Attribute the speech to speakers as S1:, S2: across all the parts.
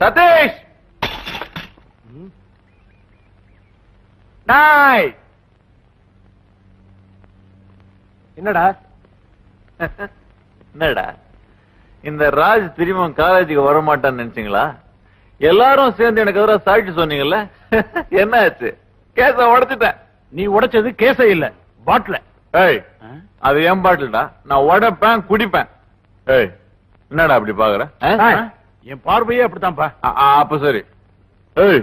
S1: சதீஷ் நாய்
S2: என்னடா
S1: என்னடா இந்த ராஜ் திரும்ப காலேஜுக்கு வரமாட்டான்னு நினைச்சீங்களா? எல்லாரும் சேர்ந்து எனக்கு எதிராக சாட்சி சொன்னீங்கல்ல, என்ன ஆச்சு? கேஸ உடைச்சிட்டேன்.
S2: நீ உடைச்சது கேஸே இல்ல, பாட்டில.
S1: ஏய், அது என் பாட்டில்டா. நான் உடைப்பேன், குடிப்பேன். ஏய், என்னடா அப்படி பாக்குற?
S2: என் பார்வையே அப்படித்தான்ப்பா.
S1: அப்ப சரி. ஏய்,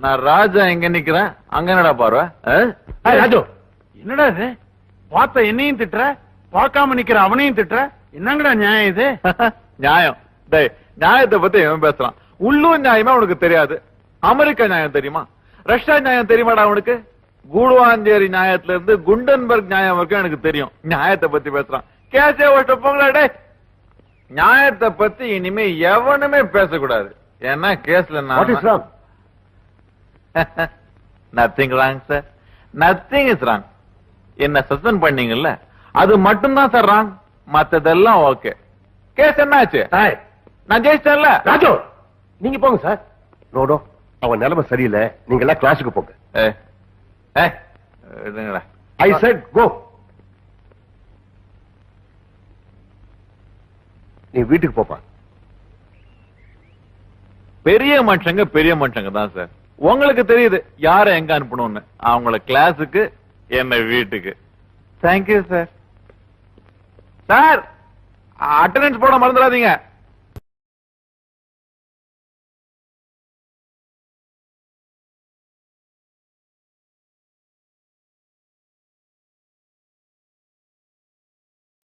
S1: நான் ராஜா எங்க நிக்கிறேன், அங்க என்னடா பார்வை?
S2: ராஜு, என்னடா இது? பார்த்த என்னையும் திட்டுற, பார்க்காம நிக்கிற அவனையும் திட்டுற, என்னங்கடா நியாயம் இது?
S1: நியாயம்? டேய், நியாயத்தை பத்தி இவன் பேசுறான். உள்ளூர் நியாயமா உனக்கு தெரியாது. அமெரிக்கா நியாயம் தெரியுமா? ரஷ்யா நியாயம் தெரியுமாடா உனக்கு? கூடுவாஞ்சேரி நியாயத்துல இருந்து குண்டன்பர்க் நியாயம் வரைக்கும் எனக்கு தெரியும். நியாயத்தை பத்தி பேசுறான். கேசே ஓட்ட போங்களா? டே, நியாயத்தை பத்தி இனிமே எவனுமே பேசக்கூடாது. ஏன்னா கேஸ்ல nothing wrong sir, nothing is wrong. என்ன சஸ்பெண்ட் பண்ணீங்கல்ல, அது மட்டும்தான் சார் ராங். மத்ததெல்லாம் ஓகே. கேஸ் என்ன ஆச்சு? நான் ஜெயிச்சேன்ல.
S2: ராஜு, நீங்க போங்க சார். நோடோ, அவன் நிலைமை சரியில்லை, நீங்க எல்லாம் கிளாஸுக்கு போங்க. I said go. நீ வீட்டுக்கு போப்பா.
S1: பெரிய மனுஷங்க தான் சார். உங்களுக்கு தெரியுது யார எங்க அனுப்பணும்னு. அவங்கள கிளாஸுக்கு, என்ன வீட்டுக்கு. Thank you sir. சார், அட்டெண்டன்ஸ் போட மறந்துடாதீங்க.